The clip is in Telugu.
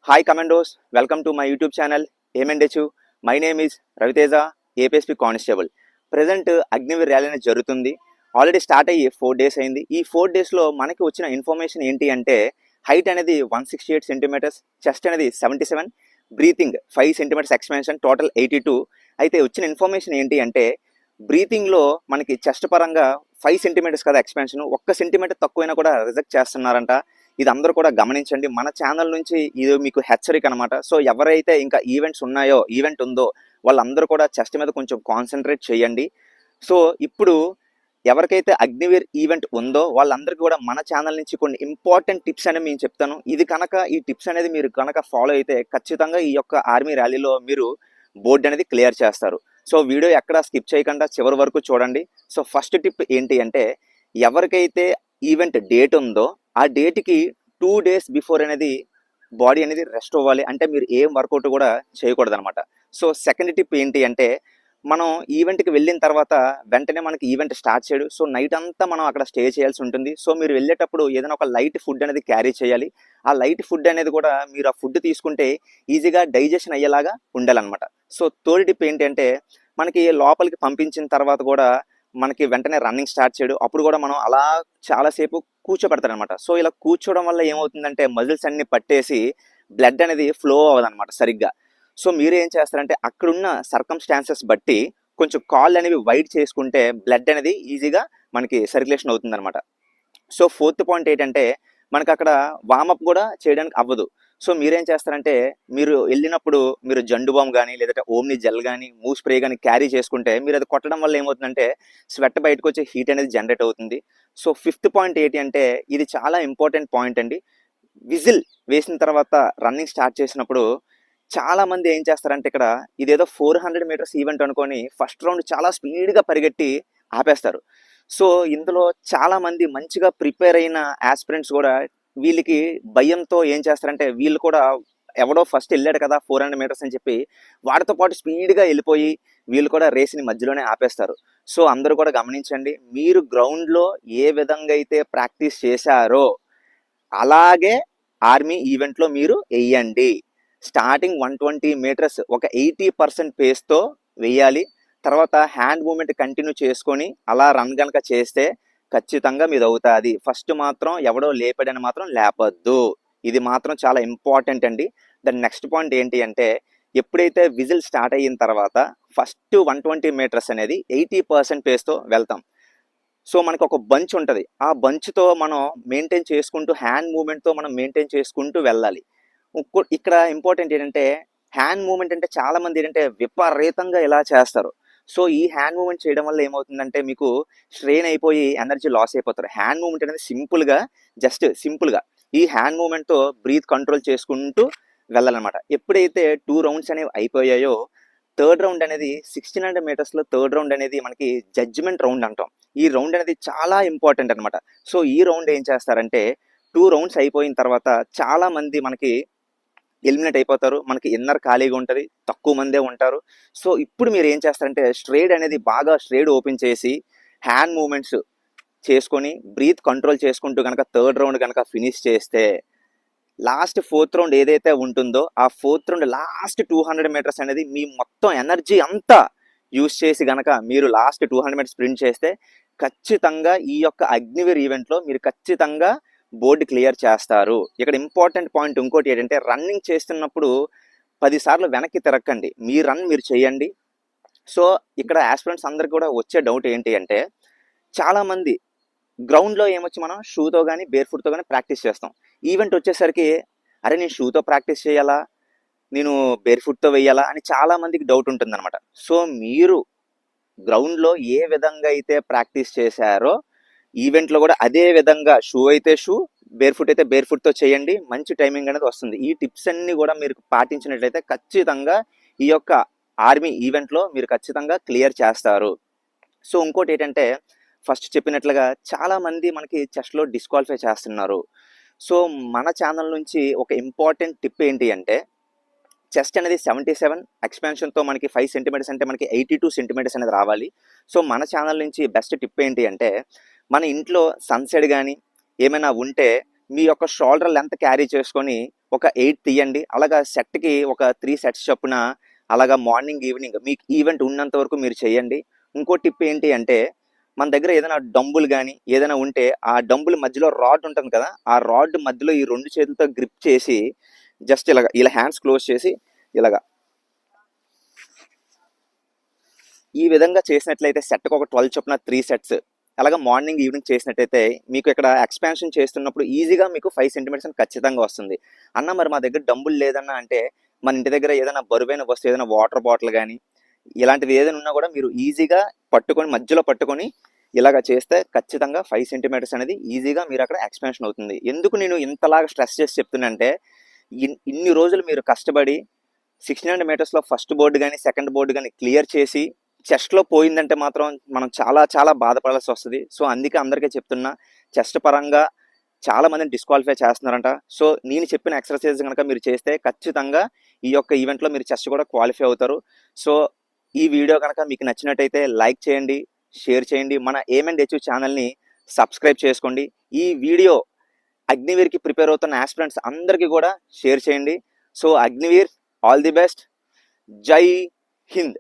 Hi Commandos, welcome to my YouTube channel AMNDHU. My name is Raviteja, APSP constable. Present Agniveer rally అనేది జరుగుతుంది. ఆల్రెడీ స్టార్ట్ అయ్యి 4 days అయింది. ఈ 4 daysలో మనకి వచ్చిన ఇన్ఫర్మేషన్ ఏంటి అంటే హైట్ అనేది 168 సెంటీమీటర్స్, చెస్ట్ అనేది 77, బ్రీతింగ్ 5 సెంటీమీటర్స్ ఎక్స్పాన్షన్, టోటల్ 82. అయితే వచ్చిన ఇన్ఫర్మేషన్ ఏంటి అంటే బ్రీతింగ్లో మనకి చెస్ట్ పరంగా 5 సెంటీమీటర్స్ కదా ఎక్స్పాన్షన్, 1 సెంటీమీటర్ తక్కువైనా కూడా రిజెక్ట్ చేస్తున్నారంట. ఇది అందరూ కూడా గమనించండి. మన ఛానల్ నుంచి ఇది మీకు హెచ్చరిక అనమాట. సో ఎవరైతే ఇంకా ఈవెంట్ ఉందో వాళ్ళందరూ కూడా చెస్ట్ మీద కొంచెం కాన్సన్ట్రేట్ చేయండి. సో ఇప్పుడు ఎవరికైతే అగ్నివీర్ ఈవెంట్ ఉందో వాళ్ళందరికీ కూడా మన ఛానల్ నుంచి కొన్ని ఇంపార్టెంట్ టిప్స్ అనేవి నేను చెప్తాను. ఈ టిప్స్ అనేది మీరు కనుక ఫాలో అయితే ఖచ్చితంగా ఈ యొక్క ఆర్మీ ర్యాలీలో మీరు బోర్డు అనేది క్లియర్ చేస్తారు. సో వీడియో ఎక్కడ స్కిప్ చేయకుండా చివరి వరకు చూడండి. సో ఫస్ట్ టిప్ ఏంటి అంటే ఎవరికైతే ఈవెంట్ డేట్ ఉందో ఆ డేట్కి 2 days బిఫోర్ అనేది బాడీ అనేది రెస్ట్ అవ్వాలి. అంటే మీరు ఏం వర్కౌట్ కూడా చేయకూడదు అనమాట. సో సెకండ్ టిప్ ఏంటి అంటే మనం ఈవెంట్కి వెళ్ళిన తర్వాత వెంటనే మనకి ఈవెంట్ స్టార్ట్ చేయడు. సో నైట్ అంతా మనం అక్కడ స్టే చేయాల్సి ఉంటుంది. సో మీరు వెళ్ళేటప్పుడు ఏదైనా ఒక లైట్ ఫుడ్ అనేది క్యారీ చేయాలి. ఆ లైట్ ఫుడ్ అనేది కూడా మీరు ఆ ఫుడ్ తీసుకుంటే ఈజీగా డైజెషన్ అయ్యేలాగా ఉండాలన్నమాట. సో థర్డ్ టిప్ ఏంటి అంటే మనకి లోపలికి పంపించిన తర్వాత కూడా మనకి వెంటనే రన్నింగ్ స్టార్ట్ చేయడు. అప్పుడు కూడా మనం అలా చాలాసేపు కూర్చోబెడతారనమాట. సో ఇలా కూర్చోవడం వల్ల ఏమవుతుందంటే మజిల్స్ అన్ని పట్టేసి బ్లడ్ అనేది ఫ్లో అవ్వదన్నమాట సరిగ్గా. సో మీరు ఏం చేస్తారంటే అక్కడున్న సర్కమ్స్టాన్సెస్ బట్టి కొంచెం కాళ్ళు అనేవి వైడ్ చేసుకుంటే బ్లడ్ అనేది ఈజీగా మనకి సర్క్యులేషన్ అవుతుందన్నమాట. సో ఫోర్త్ పాయింట్ ఏంటంటే మనకు అక్కడ వామప్ కూడా చేయడానికి అవ్వదు. సో మీరేం చేస్తారంటే మీరు వెళ్ళినప్పుడు మీరు జండు బామ్ కానీ లేదంటే ఓమ్ని జెల్ కానీ మూవ్ స్ప్రే కానీ క్యారీ చేసుకుంటే మీరు అది కొట్టడం వల్ల ఏమవుతుందంటే స్వెట్ బయటకు వచ్చే హీట్ అనేది జనరేట్ అవుతుంది. సో ఫిఫ్త్ పాయింట్ ఏంటి అంటే ఇది చాలా ఇంపార్టెంట్ పాయింట్ అండి. విజిల్ వేసిన తర్వాత రన్నింగ్ స్టార్ట్ చేసినప్పుడు చాలా మంది ఏం చేస్తారంటే ఇక్కడ ఇదేదో 400 మీటర్స్ ఈవెంట్ అనుకొని ఫస్ట్ రౌండ్ చాలా స్పీడ్గా పరిగెట్టి ఆపేస్తారు. సో ఇందులో చాలా మంది మంచిగా ప్రిపేర్ అయిన ఆస్పిరెంట్స్ కూడా వీళ్ళకి భయంతో ఏం చేస్తారంటే వీళ్ళు కూడా ఎవడో ఫస్ట్ వెళ్ళాడు కదా 400 మీటర్స్ అని చెప్పి వాడితో పాటు స్పీడ్గా వెళ్ళిపోయి వీళ్ళు కూడా రేస్ని మధ్యలోనే ఆపేస్తారు. సో అందరూ కూడా గమనించండి, మీరు గ్రౌండ్లో ఏ విధంగా అయితే ప్రాక్టీస్ చేశారో అలాగే ఆర్మీ ఈవెంట్లో మీరు వెయ్యండి. స్టార్టింగ్ 120 మీటర్స్ ఒక 80% పేస్తో వెయ్యాలి. తర్వాత హ్యాండ్ మూమెంట్ కంటిన్యూ చేసుకొని అలా రన్ కనుక చేస్తే ఖచ్చితంగా మీది అవుతుంది. ఫస్ట్ మాత్రం ఎవడో లేపాడని మాత్రం లేపద్దు. ఇది మాత్రం చాలా ఇంపార్టెంట్ అండి. దాని నెక్స్ట్ పాయింట్ ఏంటి అంటే ఎప్పుడైతే విజిల్ స్టార్ట్ అయిన తర్వాత ఫస్ట్ 120 మీటర్స్ అనేది 80% పేస్తో వెళ్తాం. సో మనకు ఒక బంచ్ ఉంటుంది. ఆ బంచ్తో మనం మెయింటైన్ చేసుకుంటూ హ్యాండ్ మూమెంట్తో మనం మెయింటైన్ చేసుకుంటూ వెళ్ళాలి. ఇక్కడ ఇంపార్టెంట్ ఏంటంటే హ్యాండ్ మూమెంట్ అంటే చాలా మంది ఏంటంటే విపరీతంగా ఇలా చేస్తారు. సో ఈ హ్యాండ్ మూమెంట్ చేయడం వల్ల ఏమవుతుందంటే మీకు స్ట్రెయిన్ అయిపోయి ఎనర్జీ లాస్ అయిపోతారు. హ్యాండ్ మూమెంట్ అనేది సింపుల్గా ఈ హ్యాండ్ మూమెంట్తో బ్రీత్ కంట్రోల్ చేసుకుంటూ వెళ్ళాలన్నమాట. ఎప్పుడైతే 2 rounds అనేవి అయిపోయాయో థర్డ్ రౌండ్ అనేది 1600 మీటర్స్లో థర్డ్ రౌండ్ అనేది మనకి జడ్జిమెంట్ రౌండ్ అంటాం. ఈ రౌండ్ అనేది చాలా ఇంపార్టెంట్ అనమాట. సో ఈ రౌండ్ ఏం చేస్తారంటే 2 rounds అయిపోయిన తర్వాత చాలా మంది మనకి ఎలిమినేట్ అయిపోతారు. మనకి ఇన్నర్ ఖాళీగా ఉంటుంది, తక్కువ మందే ఉంటారు. సో ఇప్పుడు మీరు ఏం చేస్తారంటే స్ట్రేడ్ అనేది బాగా స్ట్రేడ్ ఓపెన్ చేసి హ్యాండ్ మూమెంట్స్ చేసుకొని బ్రీత్ కంట్రోల్ చేసుకుంటూ కనుక థర్డ్ రౌండ్ కనుక ఫినిష్ చేస్తే లాస్ట్ 4th రౌండ్ ఏదైతే ఉంటుందో ఆ 4th రౌండ్ లాస్ట్ 200 మీటర్స్ అనేది మీ మొత్తం ఎనర్జీ అంతా యూజ్ చేసి కనుక మీరు లాస్ట్ 200 మీటర్స్ స్ప్రింట్ చేస్తే ఖచ్చితంగా ఈ యొక్క అగ్నివీర్ ఈవెంట్లో మీరు ఖచ్చితంగా బోర్డు క్లియర్ చేస్తారు. ఇక్కడ ఇంపార్టెంట్ పాయింట్ ఇంకోటి ఏంటంటే రన్నింగ్ చేస్తున్నప్పుడు 10 సార్లు వెనక్కి తిరగకండి. మీ రన్ మీరు చేయండి. సో ఇక్కడ ఆస్పిరెంట్స్ అందరికి కూడా వచ్చే డౌట్ ఏంటి అంటే చాలామంది గ్రౌండ్లో ఏమొచ్చి మనం షూతో కానీ బేర్ ఫుట్తో కానీ ప్రాక్టీస్ చేస్తాం. ఈవెంట్ వచ్చేసరికి అరే నేను షూతో ప్రాక్టీస్ చేయాలా, నేను బేర్ ఫుట్తో వేయాలా అని చాలామందికి డౌట్ ఉంటుందన్నమాట. సో మీరు గ్రౌండ్లో ఏ విధంగా అయితే ప్రాక్టీస్ చేశారో ఈవెంట్లో కూడా అదే విధంగా షూ అయితే షూ, బేర్ ఫుట్ అయితే బేర్ ఫుట్తో చేయండి. మంచి టైమింగ్ అనేది వస్తుంది. ఈ టిప్స్ అన్ని కూడా మీరు పాటించినట్లయితే ఖచ్చితంగా ఈ యొక్క ఆర్మీ ఈవెంట్లో మీరు ఖచ్చితంగా క్లియర్ చేస్తారు. సో ఇంకోటి ఏంటంటే ఫస్ట్ చెప్పినట్లుగా చాలామంది మనకి చెస్ట్లో డిస్క్వాలిఫై చేస్తున్నారు. సో మన ఛానల్ నుంచి ఒక ఇంపార్టెంట్ టిప్ ఏంటి అంటే చెస్ట్ అనేది 77 ఎక్స్పాన్షన్తో మనకి 5 సెంటీమీటర్స్ అంటే మనకి 82 సెంటీమీటర్స్ అనేది రావాలి. సో మన ఛానల్ నుంచి బెస్ట్ టిప్ ఏంటి అంటే మన ఇంట్లో సన్సెట్ కానీ ఏమైనా ఉంటే మీ యొక్క షోల్డర్ లెంత్ క్యారీ చేసుకొని ఒక 8 తీయండి. అలాగా సెట్కి ఒక 3 సెట్స్ చొప్పున అలాగా మార్నింగ్ ఈవినింగ్ మీకు ఈవెంట్ ఉన్నంత వరకు మీరు చేయండి. ఇంకో టిప్ ఏంటి అంటే మన దగ్గర ఏదైనా డంబుల్ కానీ ఏదైనా ఉంటే ఆ డంబుల్ మధ్యలో రాడ్ ఉంటుంది కదా, ఆ రాడ్ మధ్యలో ఈ 2 చేతులతో గ్రిప్ చేసి జస్ట్ ఇలా హ్యాండ్స్ క్లోజ్ చేసి ఇలాగా ఈ విధంగా చేసినట్లయితే సెట్కి ఒక 12 చొప్పున 3 సెట్స్ అలాగా మార్నింగ్ ఈవినింగ్ చేసినట్టయితే మీకు ఇక్కడ ఎక్స్పాన్షన్ చేస్తున్నప్పుడు ఈజీగా మీకు 5 సెంటీమీటర్స్ అని ఖచ్చితంగా వస్తుంది. అన్న మరి మా దగ్గర డంబుల్ లేదన్నా అంటే మన ఇంటి దగ్గర ఏదైనా బరువైన వస్తువు ఏదైనా వాటర్ బాటిల్ కానీ ఇలాంటివి ఏదైనా ఉన్నా కూడా మీరు ఈజీగా పట్టుకొని మధ్యలో పట్టుకొని ఇలాగ చేస్తే ఖచ్చితంగా 5 సెంటీమీటర్స్ అనేది ఈజీగా మీరు అక్కడ ఎక్స్పాన్షన్ అవుతుంది. ఎందుకు నేను ఇంతలాగా స్ట్రెస్ చేసి చెప్తున్నానంటే ఇన్ని రోజులు మీరు కష్టపడి 1600 మీటర్స్లో ఫస్ట్ బోర్డు కానీ సెకండ్ బోర్డు కానీ క్లియర్ చేసి చెస్ట్లో పోయిందంటే మాత్రం మనం చాలా చాలా బాధపడాల్సి వస్తుంది. సో అందుకే అందరికీ చెప్తున్నా, చెస్ట్ పరంగా చాలా మందిని డిస్క్వాలిఫై చేస్తున్నారంట. సో నేను చెప్పిన ఎక్సర్సైజ్ కనుక మీరు చేస్తే ఖచ్చితంగా ఈ యొక్క ఈవెంట్లో మీరు చెస్ట్ కూడా క్వాలిఫై అవుతారు. సో ఈ వీడియో కనుక మీకు నచ్చినట్టయితే లైక్ చేయండి, షేర్ చేయండి, మన ఏఎం అండ్ హెచ్ ఛానల్ని సబ్స్క్రైబ్ చేసుకోండి. ఈ వీడియో అగ్నివీర్కి ప్రిపేర్ అవుతున్న ఆస్పిరెంట్స్ అందరికీ కూడా షేర్ చేయండి. So Agniveer all the best. జై హింద్.